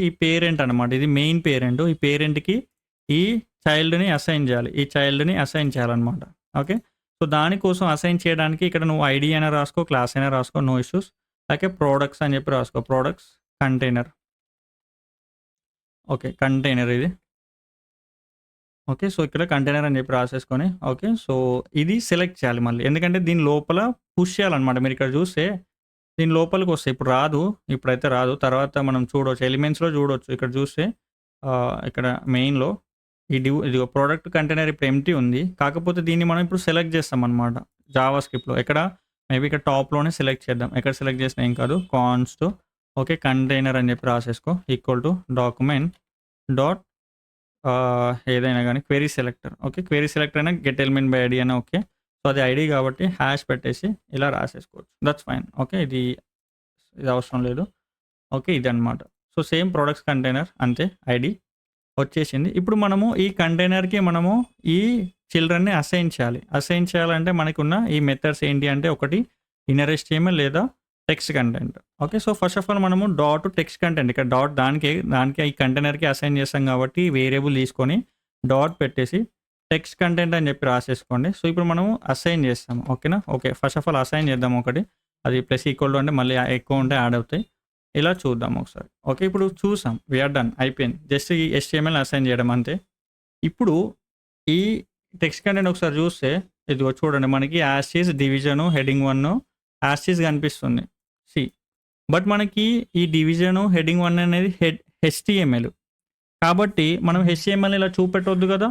ఈ పేరెంట్ అనమాట. ఇది మెయిన్ పేరెంట్. ఈ పేరెంట్‌కి ఈ చైల్డ్‌ని అసైన్ చేయాలి. ఈ చైల్డ్‌ని అసైన్ చేయాలనమాట. ఓకే. సో, దానికోసం అసైన్ చేయడానికి ఇక్కడ నువ్వు ఐడీ అయినా రాసుకో, క్లాస్ అయినా రాసుకో, నో ఇష్యూస్. అలాగే ప్రొడక్ట్స్ అని చెప్పి రాసుకో. Products container. ఓకే. కంటైనర్ ఇది. ఓకే. సో, ఇక్కడ కంటైనర్ అని చెప్పి రాసేసుకొని ఓకే. సో, ఇది సెలెక్ట్ చేయాలి మళ్ళీ. ఎందుకంటే దీని లోపల పుష్ చేయాలనమాట. మీరు ఇక్కడ చూస్తే దీని లోపలికి వస్తాయి. ఇప్పుడు రాదు. ఇప్పుడైతే రాదు. తర్వాత మనం చూడొచ్చు. ఎలిమెంట్స్‌లో చూడొచ్చు. ఇక్కడ చూస్తే ఇక్కడ మెయిన్‌లో ఇదిగో ప్రొడక్ట్ కంటైనర్ ఇప్పుడు ఎంప్టీ ఉంది. కాకపోతే దీన్ని మనం ఇప్పుడు సెలెక్ట్ చేస్తామనమాట. జావా స్క్రిప్ట్‌లో. మేబీ ఇక్కడ టాప్‌లోనే సెలెక్ట్ చేద్దాం. ఎక్కడ సెలెక్ట్ చేసినా ఏం కాదు. Const okay. కంటైనర్ అని చెప్పి రాసేసుకో. ఈక్వల్ టు డాక్యుమెంట్ డాట్ ఏదైనా గానీ query selector. Okay. Query selector అయినా గెట్ ఎలిమెంట్ బై ఐడీ అయినా ఓకే. సో, అది ఐడీ కాబట్టి హ్యాష్ పెట్టేసి ఇలా రాసేసుకోవచ్చు. That's fine. ఓకే. ఇది అవసరం లేదు. ఓకే. ఇదనమాట. సో, సేమ్ ప్రొడక్ట్స్ కంటైనర్ అంతే. ఐడీ వచ్చేసింది. ఇప్పుడు మనము ఈ కంటైనర్‌కి మనము ఈ చిల్డ్రన్‌ని అసైన్ చేయాలి. అసైన్ చేయాలంటే మనకున్న ఈ మెథడ్స్ ఏంటి అంటే ఒకటి ఇన్నర్ HTML లేదా text content. Okay. So, first of all మనము డాట్ టెక్స్ట్ కంటెంట్ ఇక్కడ డాట్ దానికే ఈ కంటైనర్‌కి అసైన్ చేస్తాం కాబట్టి వేరియబుల్ తీసుకొని డాట్ పెట్టేసి టెక్స్ట్ కంటెంట్ అని చెప్పి రాసేసుకోండి. సో, ఇప్పుడు మనము అసైన్ చేస్తాము. ఓకేనా? Okay. First of all assign చేద్దాం ఒకటి. అది ప్లస్ ఈక్వల్ టు అంటే మళ్ళీ ఎక్కువ ఉంటే యాడ్ అవుతాయి. ఇలా చూద్దాం ఒకసారి. ఓకే. ఇప్పుడు చూసాం. We are done. అయిపోయింది. జస్ట్ ఈ HTML అసైన్ చేయడం అంతే. ఇప్పుడు ఈ టెక్స్ట్ కంటెంట్ ఒకసారి చూస్తే ఇదిగో చూడండి మనకి as is division heading 1 as is కనిపిస్తుంది. సి బట్ మనకి ఈ డివిజను హెడింగ్ 1 అనేది HTML. కాబట్టి మనం HTML ఇలా చూపెట్టొద్దు కదా!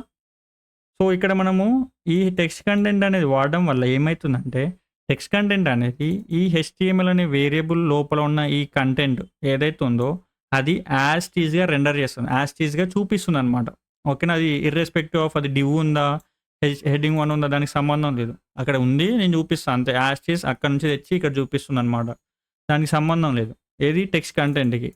సో, ఇక్కడ మనము ఈ టెక్స్ట్ కంటెంట్ అనేది వాడడం వల్ల ఏమైతుందంటే టెక్స్ట్ కంటెంట్ అనేది ఈ HTML అనే వేరియబుల్ లోపల ఉన్న ఈ కంటెంట్ ఏదైతే ఉందో అది యాజ్ టీజ్‌గా రెండర్ చేస్తుంది. యాజ్ టీజ్‌గా చూపిస్తుందనమాట. ఓకేనా? అది ఇర్రెస్పెక్టివ్ ఆఫ్ అది డివ్ ఉందా, హెడింగ్ 1 ఉందా దానికి సంబంధం లేదు. అక్కడ ఉంది నేను చూపిస్తా అంతే. యాజ్ టీజ్ అక్కడి నుంచి తెచ్చి ఇక్కడ చూపిస్తుందనమాట. దానికి సంబంధం లేదు. ఏది టెక్స్ట్ కంటెంట్‌కి.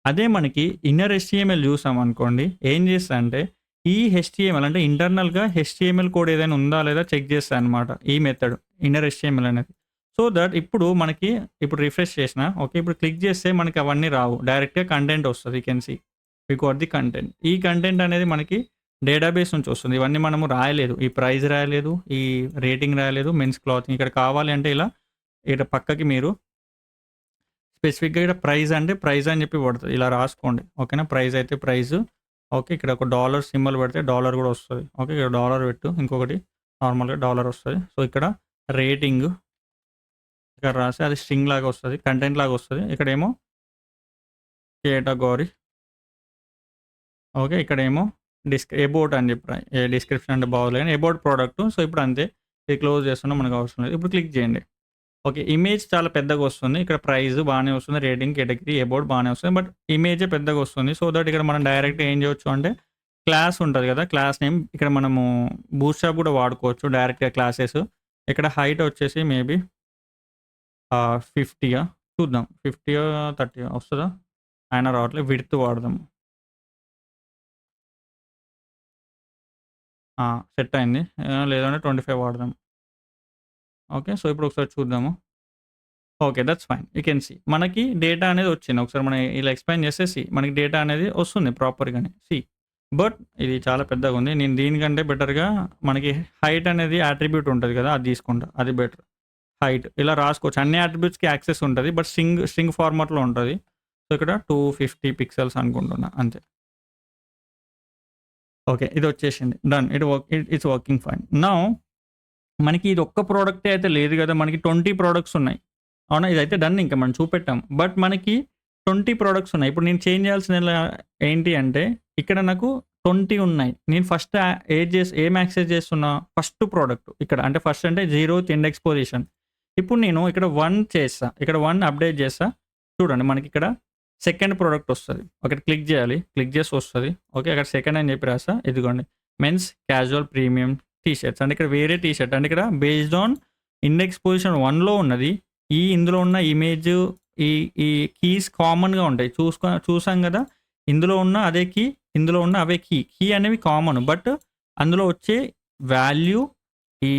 అదే మనకి ఇన్నర్ HTML చూసామనుకోండి ఏం చేస్తా అంటే ఈ HTML అంటే ఇంటర్నల్‌గా HTML కోడ్ ఏదైనా ఉందా లేదా చెక్ చేస్తా అనమాట. ఈ మెథడ్ ఇన్నర్ HTML అనేది. సో దట్ ఇప్పుడు మనకి ఇప్పుడు రిఫ్రెష్ చేసినా ఓకే. ఇప్పుడు క్లిక్ చేస్తే మనకి అవన్నీ రావు. డైరెక్ట్‌గా కంటెంట్ వస్తది. You can see. We got the content. ఈ కంటెంట్ అనేది మనకి డేటాబేస్ నుంచి వస్తుంది. ఇవన్నీ మనము రాయలేదు. ఈ ప్రైస్ రాయలేదు. ఈ రేటింగ్ రాయలేదు. మెన్స్ క్లాతింగ్ ఇక్కడ కావాలి అంటే ఇలా ఇక్కడ పక్కకి మీరు స్పెసిఫిక్‌గా ఇక్కడ ప్రైస్ అంటే ప్రైస్ అని చెప్పి పడుతుంది. ఇలా రాసుకోండి. ఓకేనా? ప్రైస్ అయితే ప్రైస్. ఓకే. ఇక్కడ ఒక డాలర్ సింబల్ పెడితే డాలర్ కూడా వస్తది. ఓకే. ఇక్కడ డాలర్ పెట్టు. ఇంకొకటి నార్మల్‌గా డాలర్ వస్తది. సో, ఇక్కడ రేటింగ్ ఇక్కడ రాసి అది స్ట్రింగ్ లాగా వస్తది. కంటెంట్ లాగా వస్తది. ఇక్కడేమో కేటగరీ. ఓకే. ఇక్కడేమో అబౌట్ అని చెప్పి రాయి. డిస్క్రిప్షన్ అంటే బాగోదులే గానీ అబౌట్ ప్రొడక్ట్. సో, ఇప్పుడు అంతే. ఇది క్లోజ్ చేస్తున్నా మనకు అవసరం లేదు. ఇప్పుడు క్లిక్ చేయండి. ఓకే. ఇమేజ్ చాలా పెద్దగా వస్తుంది. ఇక్కడ ప్రైస్ బానే వస్తుంది. రేటింగ్, కేటగరీ, అబౌట్ బానే వస్తుంది. బట్ ఇమేజే పెద్దగా వస్తుంది. సో దట్ ఇక్కడ మనం డైరెక్ట్‌గా ఏం చేయొచ్చు అంటే క్లాస్ ఉంటది కదా! క్లాస్ నేమ్ ఇక్కడ మనము బూట్‌స్ట్రాప్ కూడా వాడుకోవచ్చు. డైరెక్ట్‌గా క్లాసెస్. ఇక్కడ హైట్ వచ్చేసి మేబీ 50 చూద్దాం. 50 30 వస్తదా? అయినా రావట్లేదు. విడ్త్ వాడదాం. సెట్ అయింది. లేదంటే 25 వాడదాం. ఓకే. సో, ఇప్పుడు ఒకసారి చూద్దాము. Okay. That's fine. You can see. మనకి డేటా అనేది వచ్చింది. ఒకసారి మనం ఇలా ఎక్స్‌ప్లెయిన్ చేస్తే మనకి డేటా అనేది వస్తుంది ప్రాపర్‌గానే. బట్ ఇది చాలా పెద్దగా ఉంది. నేను దీనికంటే బెటర్‌గా మనకి హైట్ అనేది అట్రిబ్యూట్ ఉంటది కదా! అది తీసుకుంటా. అది బెటర్. హైట్ ఇలా రాసుకోవచ్చు. అన్ని అట్రిబ్యూట్స్‌కి యాక్సెస్ ఉంటది. బట్ స్ట్రింగ్ ఫార్మాట్‌లో ఉంటది. సో, ఇక్కడ 250 పిక్సెల్స్ అనుకుంటున్నా అంతే. ఓకే. ఇది వచ్చేసింది. Done. It's working fine. Now మనకి ఇది ఒక్క ప్రొడక్టే అయితే లేదు కదా! మనకి 20 ప్రొడక్ట్స్ ఉన్నాయి. అవునా? ఇదైతే డన్ ఇంకా మనం చూపెట్టాం. బట్ మనకి 20 ప్రొడక్ట్స్ ఉన్నాయి. ఇప్పుడు నేను చేంజ్ చేయాల్సిన ఏంటి అంటే ఇక్కడ నాకు 20 ఉన్నాయి. నేను ఫస్ట్ ఏం యాక్సెస్ చేస్తున్నా? ఫస్ట్ ప్రొడక్ట్ ఇక్కడ అంటే ఫస్ట్ అంటే 0th ఇండెక్స్ పొజిషన్. ఇప్పుడు నేను ఇక్కడ 1 చేస్తా. ఇక్కడ 1 అప్డేట్ చేస్తా. చూడండి మనకి ఇక్కడ సెకండ్ ప్రొడక్ట్ వస్తది. ఒకటి క్లిక్ చేయాలి. క్లిక్ చేసి వస్తది. ఓకే. అక్కడ సెకండ్ అని చెప్పి రాస్తా. ఇదిగోండి. Men's casual premium T shirts అంటే ఇక్కడ వేరే టీ షర్ట్ అంటే ఇక్కడ బేస్డ్ ఆన్ ఇండెక్స్ పొజిషన్ 1లో ఉన్నది. ఇందులో ఉన్న ఇమేజ్ ఈ కీస్ కామన్‌గా ఉంటాయి. చూసాం కదా! ఇందులో ఉన్న అదే కీ, ఇందులో ఉన్న అవే కీ. కీ అనేవి కామన్. బట్ అందులో వచ్చే వాల్యూ ఈ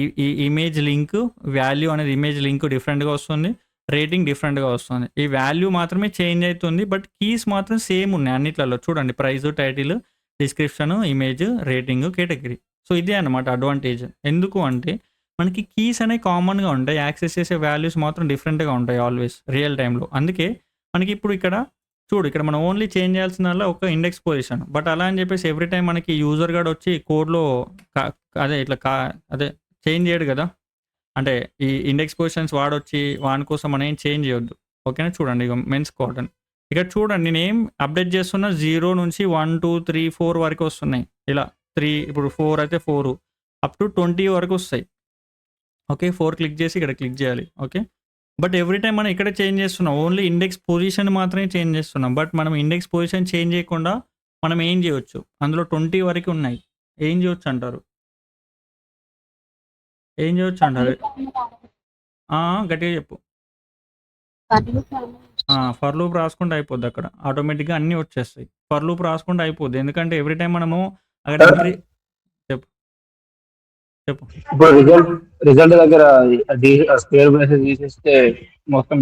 ఇమేజ్ లింక్ వాల్యూ అనేది ఇమేజ్ లింక్ డిఫరెంట్‌గా వస్తుంది. రేటింగ్ డిఫరెంట్గా వస్తుంది. ఈ వాల్యూ మాత్రమే చేంజ్ అవుతుంది, బట్ కీస్ మాత్రం సేమ్ ఉన్నాయి అన్నిట్లలో. చూడండి, price, title, description, image, rating, category. So ఇదే అనమాట అడ్వాంటేజ్. ఎందుకు అంటే మనకి కీస్ అనేవి కామన్గా ఉంటాయి, యాక్సెస్ చేసే వాల్యూస్ మాత్రం డిఫరెంట్గా ఉంటాయి ఆల్వేస్ రియల్ టైంలో. అందుకే మనకి ఇప్పుడు ఇక్కడ చూడు, ఇక్కడ మనం ఓన్లీ చేంజ్ చేయాల్సిందల్లా ఒక ఇండెక్స్ పొజిషన్. బట్ అలా అని చెప్పేసి ఎవ్రీ టైం మనకి యూజర్ గాడు వచ్చి కోడ్లో అదే ఇట్లా అదే చేంజ్ చేయడు కదా. అంటే ఈ ఇండెక్స్ పొజిషన్స్ వాడొచ్చి వాని కోసం మనం ఏం చేంజ్ చేయొద్దు. ఓకేనా. చూడండి, ఇక మెన్స్ కాటన్ ఇక్కడ చూడండి, నేను ఏం అప్డేట్ చేస్తున్నా 0 నుంచి 1, 2, 3, 4 వరకు వస్తున్నాయి. ఇలా 3, ఇప్పుడు 4 అయితే 4 అప్ టు 20 వరకు వస్తాయి. ఓకే, 4 క్లిక్ చేసి ఇక్కడ క్లిక్ చేయాలి. ఓకే, బట్ ఎవ్రీ టైం మనం ఇక్కడ చేంజ్ చేస్తున్నాం, ఓన్లీ ఇండెక్స్ పొజిషన్ మాత్రమే చేంజ్ చేస్తున్నాం. బట్ మనం ఇండెక్స్ పొజిషన్ చేంజ్ చేయకుండా మనం ఏం చేయొచ్చు, అందులో 20 వరకు ఉన్నాయి. ఏం చేయొచ్చు అంటారు? ఏం చేయొచ్చు అంటారు? గట్టిగా చెప్పు. ఫర్ లూప్ రాసుకుంటే అయిపోద్ది, అక్కడ ఆటోమేటిక్గా అన్నీ వచ్చేస్తాయి. ఫర్ లూప్ రాసుకుంటే అయిపోద్ది, ఎందుకంటే ఎవ్రీ టైం మనము అక్కడ చెప్పు చెప్పు. ఇప్పుడు రిజల్ట్ దగ్గర స్క్వేర్ బ్రాకెట్ తీసేస్తే మొత్తం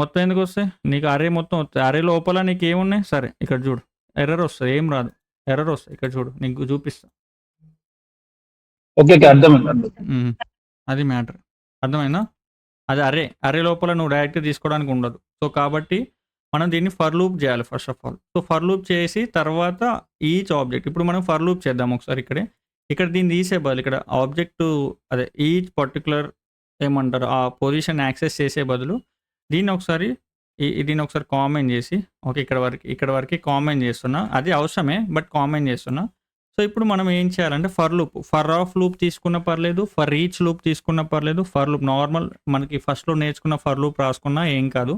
మొత్తం ఎందుకు వస్తాయి నీకు? అరే మొత్తం వస్తాయి. అరే లోపల నీకు ఏమున్నాయి? సరే ఇక్కడ చూడు, ఎర్రర్ వస్తుంది, ఏం రాదు, ఎర్రర్ వస్తుంది. ఇక్కడ చూడు, నీకు చూపిస్తా. ఓకే, అర్థమైంది. అది మ్యాటర్, అర్థమైందా? అది అరే లోపల నువ్వు డైరెక్ట్ తీసుకోవడానికి ఉండదు. సో కాబట్టి మనం దీన్ని ఫర్ లూప్ చేయాలి first of all. So for loop చేసి తర్వాత ఈచ్ ఆబ్జెక్ట్, ఇప్పుడు మనం ఫర్ లూప్ చేద్దాం ఒకసారి. ఇక్కడ దీన్ని తీసే బదులు ఇక్కడ ఆబ్జెక్ట్ అదే ఈచ్ పర్టికులర్ ఏమంటారు ఆ పొజిషన్ యాక్సెస్ చేసే బదులు దీన్ని ఒకసారి కామెంట్ చేసి, ఓకే ఇక్కడ వరకు కామెంట్ చేస్తున్నా, అది అవసరమే బట్ కామెంట్ చేస్తున్నా. సో ఇప్పుడు మనం ఏం చేయాలంటే ఫర్ ఆఫ్ లూప్ తీసుకున్న పర్లేదు, ఫర్ ఈచ్ లూప్ తీసుకున్న పర్లేదు, ఫర్ లూప్ నార్మల్ మనకి ఫస్ట్లో నేర్చుకున్న ఫర్ లూప్ రాసుకున్నా ఏం కాదు,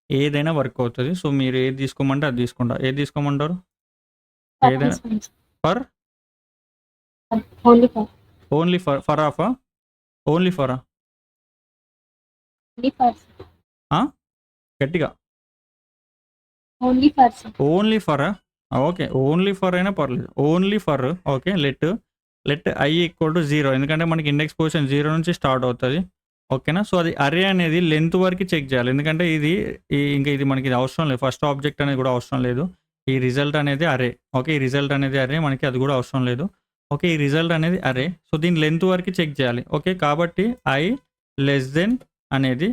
ఏదైనా వర్క్ అవుతుంది. సో మీరు ఏది తీసుకోమంటే అది తీసుకుంటా. ఏది తీసుకోమంటారు? ఏదైనా ఫర్ ఓన్లీ ఫర్ ఆఫా? ఓన్లీ ఫరా? గట్టిగా ఓన్లీ ఫరా? ఓకే, ఓన్లీ ఫర్ అయినా పర్లేదు, only for. Okay, let i equal to 0, ఎందుకంటే మనకి ఇండెక్స్ పొజిషన్ 0 నుంచి స్టార్ట్ అవుతుంది. ఓకేనా. సో అది అరే అనేది లెంత్ వరకు చెక్ చేయాలి, ఎందుకంటే ఇది మనకి ఇది అవసరం లేదు. ఫస్ట్ ఆబ్జెక్ట్ అనేది కూడా అవసరం లేదు. ఈ రిజల్ట్ అనేది అరే. ఓకే, ఈ రిజల్ట్ అనేది అరే, మనకి అది కూడా అవసరం లేదు. ఓకే, ఈ రిజల్ట్ అనేది అరే. సో దీని లెంత్ వరకు చెక్ చేయాలి. ఓకే, కాబట్టి ఐ లెస్ దెన్ అనేది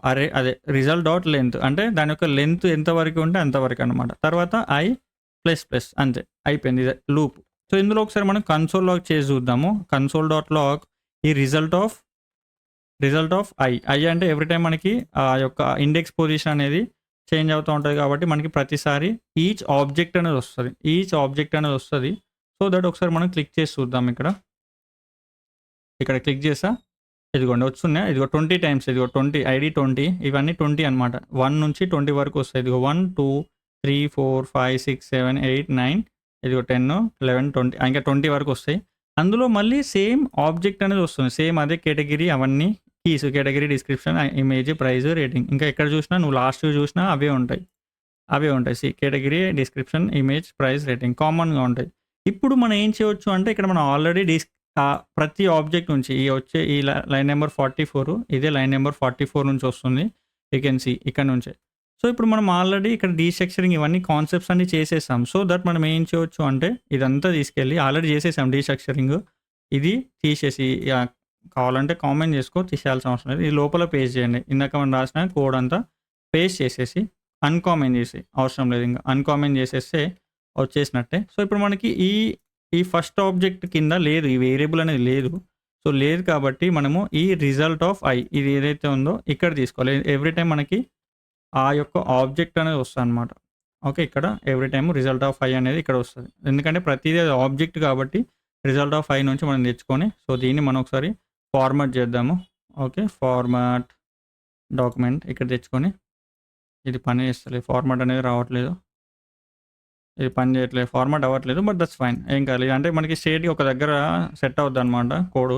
అరే అదే రిజల్ట్ డాట్ లెంత్, అంటే దాని యొక్క లెంత్ ఎంతవరకు ఉంటే అంతవరకు అనమాట. తర్వాత ఐ ప్లస్ అంతే, అయిపోయింది, ఇదే లూప్. సో ఇందులో ఒకసారి మనం కన్సోల్ లాగ్ చేసి చూద్దాము. కన్సోల్ డాట్ లాగ్ ఈ రిజల్ట్ ఆఫ్ ఐ అంటే ఎవ్రీ టైం మనకి ఆ యొక్క ఇండెక్స్ పొజిషన్ అనేది చేంజ్ అవుతూ ఉంటుంది, కాబట్టి మనకి ప్రతిసారి ఈచ్ ఆబ్జెక్ట్ అనేది వస్తుంది. సో దట్ ఒకసారి మనం క్లిక్ చేసి చూద్దాం. ఇక్కడ క్లిక్ చేసా, ఇదిగోండి వస్తున్నాయి. ఇదిగో 20 టైమ్స్, ఇదిగో 20 ఐడి 20, ఇవన్నీ 20 అనమాట. 1 నుంచి 20 వరకు వస్తాయి. ఇదిగో 1, 2, 3, 4, 5, 6, 7, 8, 9, ఇదిగో 10, 11, 20, ఇంకా 20 వరకు వస్తాయి. అందులో మళ్ళీ సేమ్ ఆబ్జెక్ట్ అనేది వస్తుంది, సేమ్ అదే కేటగిరీ, అవన్నీ keys, category, description, image, price, rating. ఇంకా ఎక్కడ చూసినా నువ్వు లాస్ట్ చూసినా అవే ఉంటాయి. Category, description, image, price, rating కామన్గా ఉంటాయి. ఇప్పుడు మనం ఏం చేయవచ్చు అంటే ఇక్కడ మనం ఆల్రెడీ ప్రతి ఆబ్జెక్ట్ నుంచి ఈ లైన్ నెంబర్ 44, ఇదే లైన్ నెంబర్ 44 నుంచి వస్తుంది. యూ కెన్ సీ ఇక్కడ నుంచే. సో ఇప్పుడు మనం ఆల్రెడీ ఇక్కడ డీస్ట్రక్చరింగ్ ఇవన్నీ కాన్సెప్ట్స్ అన్ని చేసేసాం. సో దట్ మనం ఏం చేయవచ్చు అంటే ఇదంతా తీసుకెళ్ళి ఆల్రెడీ చేసేసాం డీస్ట్రక్చరింగ్, ఇది తీసేసి కావాలంటే కామెంట్ చేసుకో, తీసేయాల్సిన అవసరం లేదు. ఇది లోపల పేస్ట్ చేయండి, ఇందాక మనం రాసిన కోడ్ అంతా పేస్ట్ చేసేసి అన్కామెంట్ చేసి, అవసరం లేదు ఇంకా అన్కామెంట్ చేసేస్తే వచ్చేసినట్టే. సో ఇప్పుడు మనకి ఈ ఫస్ట్ ఆబ్జెక్ట్ కింద లేదు, ఈ వేరియబుల్ అనేది లేదు. సో లేదు కాబట్టి మనము ఈ రిజల్ట్ ఆఫ్ ఐ ఇది ఏదైతే ఉందో ఇక్కడ తీసుకోవాలి. ఎవ్రీ టైం మనకి ఆ యొక్క ఆబ్జెక్ట్ అనేది వస్తుంది అనమాట. ఓకే, ఇక్కడ every time result of I అనేది ఇక్కడ వస్తుంది, ఎందుకంటే ప్రతిదీ ఆబ్జెక్ట్ కాబట్టి రిజల్ట్ ఆఫ్ ఐ నుంచి మనం తెచ్చుకొని, సో దీన్ని మనం ఒకసారి ఫార్మాట్ చేద్దాము. ఓకే, ఫార్మాట్ డాక్యుమెంట్ ఇక్కడ తెచ్చుకొని, ఇది పని చేస్తలేదు, ఫార్మాట్ అనేది రావట్లేదు, ఇది పని చేయట్లేదు, ఫార్మాట్ అవ్వట్లేదు, బట్ దట్స్ ఫైన్, ఏం కాదు. అంటే మనకి స్టేట్కి ఒక దగ్గర సెట్ అవుద్ది అనమాట కోడ్.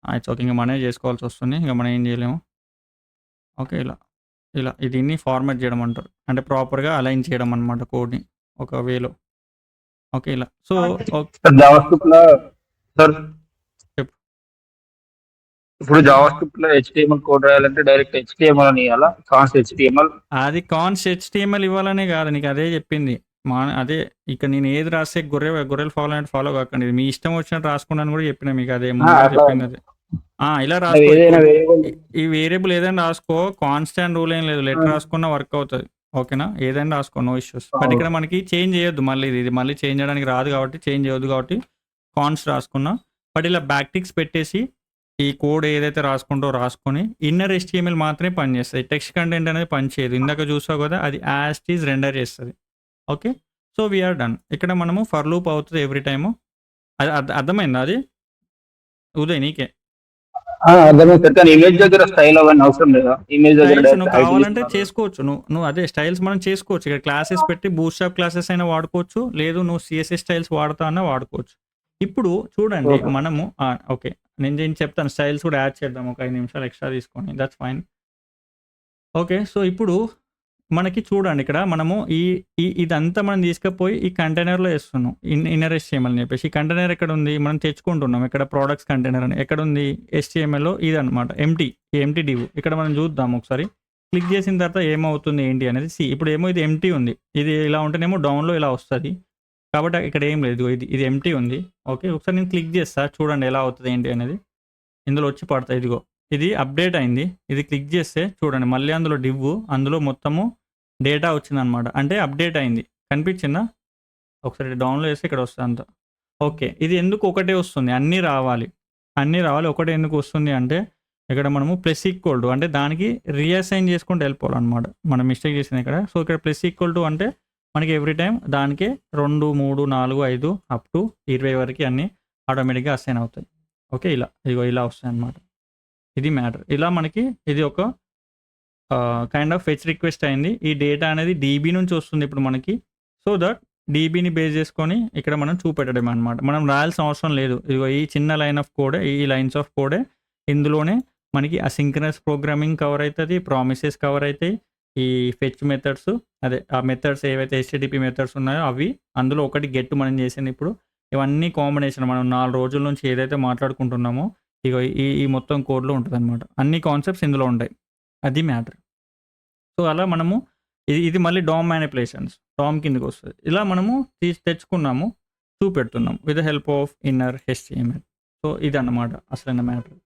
ఇట్స్ ఓకే, ఇంకా మనమే చేసుకోవాల్సి వస్తుంది, ఇంకా మనం ఏం చేయలేము. ఓకే, ఇలా దీన్ని ఫార్మాట్ చేయడం అంటారు, అంటే ప్రాపర్గా అలైన్ చేయడం అనమాట కోడ్ని ఒక వేలో. ఓకే, ఇలా. సో జావాస్క్రిప్ట్ లో సార్ ఇప్పుడు జావా స్క్రిప్ట్ లో HTML కోడ్ రాయాలంటే డైరెక్ట్ HTML అని ఇవ్వాలా? Const HTML. అది కాన్స్ హెచ్టిఎంఎల్ ఇవ్వాలనే కాదు, నీకు అదే చెప్పింది. అదే ఇక్కడ నేను ఏది రాస్తే గొర్రెలు ఫాలో అంటే ఫాలో కాకండి, మీ ఇష్టం వచ్చినట్టు రాసుకున్నాను కూడా చెప్పిన మీకు, అదే ముందుగా అట్లా చెప్పింది అదే. ఇలా రాసుకో, ఏదైనా వేరియబుల్. ఈ వేరియబుల్ ఏదైనా రాసుకో, కాన్స్టాంట్ రూల్ ఏం లేదు, లెటర్ రాసుకున్న వర్క్ అవుతుంది. ఓకేనా, ఏదైనా రాసుకో, నో ఇష్యూస్. బట్ ఇక్కడ మనకి చేంజ్ చేయొద్దు, మళ్ళీ ఇది మళ్ళీ చేంజ్ చేయడానికి రాదు కాబట్టి చేంజ్ చేయొద్దు కాబట్టి కాన్స్ రాసుకున్నా. బట్ ఇలా బ్యాక్ టిక్స్ పెట్టేసి ఈ కోడ్ ఏదైతే రాసుకుంటో రాసుకొని ఇన్నర్ HTML మాత్రమే పనిచేస్తుంది, టెక్స్ట్ కంటెంట్ అనేది పనిచేయదు. ఇందాక చూసావు కదా, అది యాజ్ ఈజ్ రెండర్ చేస్తుంది. Okay, so we are done. ఇక్కడ మనము ఫర్ లూప్ అవుతుంది ఎవ్రీ టైము. అది అర్థమైందా అది ఉదయ్ నీకే? అర్థమైంది. కానీ ఇమేజ్ దగ్గర స్టైల్ అవన్నీ అవసరం లేదా? ఇమేజ్ దగ్గర స్టైల్స్ నువ్వు డైరెక్ట్ హైడ్ కావాలంటే చేసుకున్నాను. చేసుకోవచ్చు, నువ్వు అదే స్టైల్స్ మనం చేసుకోవచ్చు. ఇక్కడ క్లాసెస్ పెట్టి బూట్స్ట్రాప్ క్లాసెస్ అయినా వాడుకోవచ్చు, లేదు నువ్వు CSS స్టైల్స్ వాడుతా అన్నా వాడుకోవచ్చు. ఇప్పుడు చూడండి ఓకే. మనము ఓకే, నేను చెప్తాను, స్టైల్స్ కూడా యాడ్ చేద్దాం, ఒక 5 నిమిషాలు ఎక్స్ట్రా తీసుకొని, దట్స్ ఫైన్. ఓకే, సో ఇప్పుడు మనకి చూడండి ఇక్కడ మనము ఇదంతా మనం తీసుకుపోయి ఈ కంటైనర్లో వేస్తున్నాం, ఇన్నర్ HTML అని చెప్పేసి. ఈ కంటైనర్ ఎక్కడ ఉంది, మనం తెచ్చుకుంటున్నాం ఇక్కడ ప్రొడక్ట్స్ కంటైనర్ అని. ఎక్కడ ఉంది HTMLలో, ఇది అనమాట ఎంటీ డివ్. ఇక్కడ మనం చూద్దాం ఒకసారి, క్లిక్ చేసిన తర్వాత ఏమవుతుంది ఏంటి అనేది. ఇప్పుడు ఏమో ఇది ఎంటీ ఉంది, ఇది ఇలా ఉంటేనేమో డౌన్లో ఇలా వస్తుంది కాబట్టి ఇక్కడ ఏం లేదు, ఇది ఎంటీ ఉంది. ఓకే, ఒకసారి నేను క్లిక్ చేస్తా, చూడండి ఎలా అవుతుంది ఏంటి అనేది. ఇందులో వచ్చి పడతాయి, ఇదిగో ఇది అప్డేట్ అయింది. ఇది క్లిక్ చేస్తే చూడండి మళ్ళీ అందులో డివ్, అందులో మొత్తము డేటా వచ్చిందనమాట, అంటే అప్డేట్ అయింది. కనిపించిందా? ఒకసారి డౌన్లో వేస్తే ఇక్కడ వస్తుంది అంతా. ఓకే, ఇది ఎందుకు ఒకటే వస్తుంది, అన్నీ రావాలి ఒకటే ఎందుకు వస్తుంది అంటే, ఇక్కడ మనము ప్లస్ ఈక్వల్ టు అంటే దానికి రీఅసైన్ చేసుకుంటూ వెళ్ళిపోవాలన్నమాట, మనం మిస్టేక్ చేసింది ఇక్కడ. సో ఇక్కడ ప్లస్ ఈక్వల్ టు అంటే మనకి ఎవ్రీ టైం దానికే 2, 3, 4, 5 అప్ టు 20 వరకు అన్నీ ఆటోమేటిక్గా అసైన్ అవుతాయి. ఓకే, ఇలా వస్తాయి అన్నమాట. ఇది మ్యాటర్. ఇలా మనకి ఇది ఒక కైండ్ ఆఫ్ ఫెచ్ రిక్వెస్ట్ అయింది. ఈ డేటా అనేది DB నుంచి వస్తుంది ఇప్పుడు మనకి. సో దట్ DBని బేస్ చేసుకొని ఇక్కడ మనం చూపెట్టడం అనమాట, మనం రాయాల్సిన అవసరం లేదు. ఇదిగో ఈ చిన్న లైన్ ఆఫ్ కోడే, ఈ లైన్స్ ఆఫ్ కోడే ఇందులోనే మనకి అసింక్రనస్ ప్రోగ్రామింగ్ కవర్ అవుతుంది, ప్రామిసెస్ కవర్ అవుతాయి, ఈ ఫెచ్ మెథడ్స్, అదే ఆ మెథడ్స్ ఏవైతే HTTP మెథడ్స్ ఉన్నాయో అవి, అందులో ఒకటి గెట్ మనం చేసింది ఇప్పుడు. ఇవన్నీ కాంబినేషన్ మనం 4 రోజుల నుంచి ఏదైతే మాట్లాడుకుంటున్నామో ఇగో ఈ మొత్తం కోడ్లో ఉంటుంది అనమాట. అన్ని కాన్సెప్ట్స్ ఇందులో ఉంటాయి, అది మ్యాటర్. సో అలా మనము ఇది మళ్ళీ DOM మ్యానిపులేషన్స్, DOM కిందకి వస్తుంది. ఇలా మనము తెచ్చుకున్నాము, చూపెడుతున్నాము with the help of inner HTML. So ఇది అన్నమాట అసలైన మ్యాటర్.